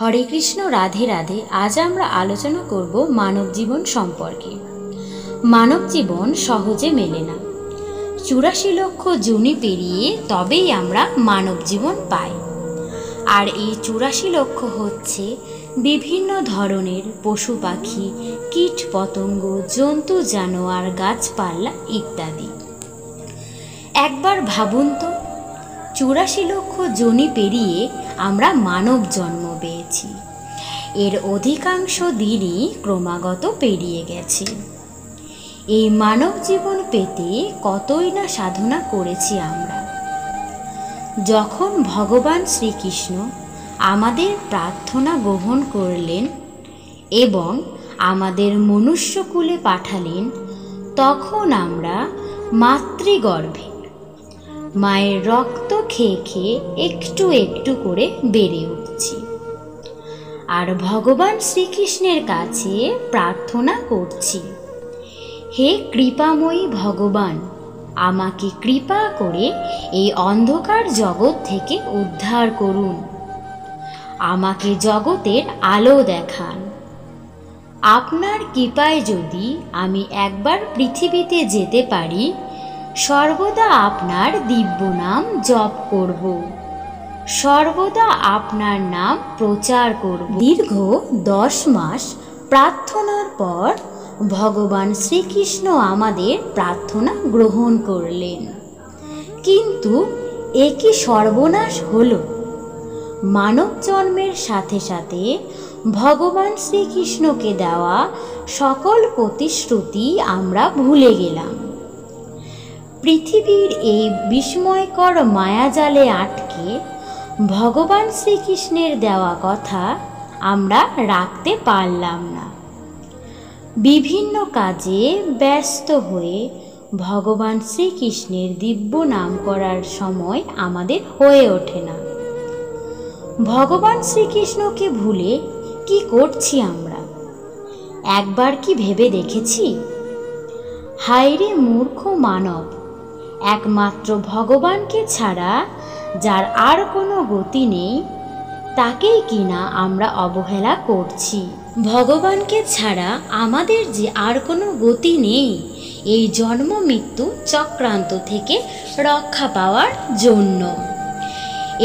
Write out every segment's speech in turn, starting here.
हरे कृष्ण राधे राधे। आज आमरा आलोचना करब मानव जीवन सम्पर्के। मानव जीवन सहजे मेले ना, 84 लक्ष जूनी पेरिये तबेई आमरा मानव जीवन पाई। और ये 84 लक्ष होच्छे विभिन्न धरनेर पशु पाखी, कीट पतंग, जंतु जानवर, गाछपाला इत्यादि। एकबार भाबुन तो 84 लक्ष जूनी पेरिये आमरा मानव जन्म पेয়েছি। एर अधिकांश दिनই क्रमागत पेरिয়ে গেছে। এই মানব জীবন পেতে কতই না সাধনা করেছি আমরা। যখন ভগবান শ্রীকৃষ্ণ আমাদের প্রার্থনা গ্রহণ করলেন এবং আমাদের মনুষ্যকুলে পাঠালেন, তখন আমরা মাতৃগর্ভে মায়ের রক্ত খেয়ে খেয়ে একটু একটু করে বেড়ে উঠছি। আর ভগবান শ্রীকৃষ্ণের কাছে প্রার্থনা করছি, হে কৃপাময়ী ভগবান, আমাকে কৃপা করে এই অন্ধকার জগৎ থেকে উদ্ধার করুন, আমাকে জগতের আলো দেখান। আপনার কৃপায় যদি আমি একবার পৃথিবীতে যেতে পারি, সর্বদা আপনার দিব্য নাম জপ করব, সর্বদা আপনার নাম প্রচার করব। দীর্ঘ 10 মাস প্রার্থনার পর ভগবান শ্রীকৃষ্ণ আমাদের প্রার্থনা গ্রহণ করলেন। কিন্তু একই সর্বনাশ হলো, মানব জন্মের সাথে সাথে ভগবান শ্রীকৃষ্ণকে দেওয়া সকল প্রতিশ্রুতি আমরা ভুলে গেলাম। পৃথিবীর এই বিস্ময়কর মায়াজালে আটকে ভগবান শ্রীকৃষ্ণের দেওয়া কথা আমরা রাখতে পারলাম না। বিভিন্ন কাজে ব্যস্ত হয়ে ভগবান শ্রীকৃষ্ণের দিব্য নাম করার সময় আমাদের হয়ে ওঠে না। ভগবান শ্রীকৃষ্ণকে ভুলে কি করছি আমরা, একবার কি ভেবে দেখেছি? হায়রে মূর্খ মানব, একমাত্র ভগবানকে ছাড়া যার আর কোনো গতি নেই, তাকেই কিনা আমরা অবহেলা করছি। ভগবানকে ছাড়া আমাদের যে আর কোনো গতি নেই, এই জন্ম মৃত্যু চক্রান্ত থেকে রক্ষা পাওয়ার জন্য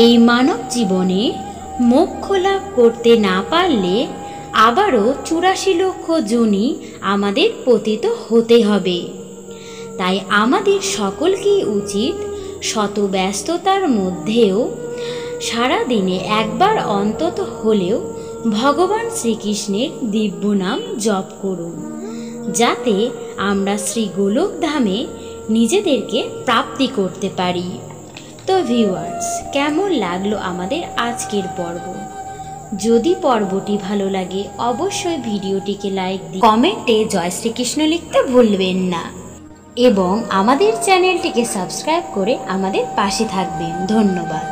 এই মানব জীবনে মোক্ষ লাভ করতে না পারলে আবারও 84 লক্ষ যোনি আমাদের পতিত হতে হবে। তাই আমাদের সকলকেই উচিত শত ব্যস্ততার মধ্যেও সারা দিনে একবার অন্তত হলেও ভগবান শ্রীকৃষ্ণের দিব্য নাম জপ করুন, যাতে আমরা শ্রী গোলক ধামে নিজেদেরকে প্রাপ্তি করতে পারি। তো ভিউয়ার্স, কেমন লাগলো আমাদের আজকের পর্ব? যদি পর্বটি ভালো লাগে অবশ্যই ভিডিওটিকে লাইক দিয়ে কমেন্টে জয় শ্রীকৃষ্ণ লিখতে ভুলবেন না এবং আমাদের চ্যানেলটিকে সাবস্ক্রাইব করে আমাদের পাশে থাকবেন। ধন্যবাদ।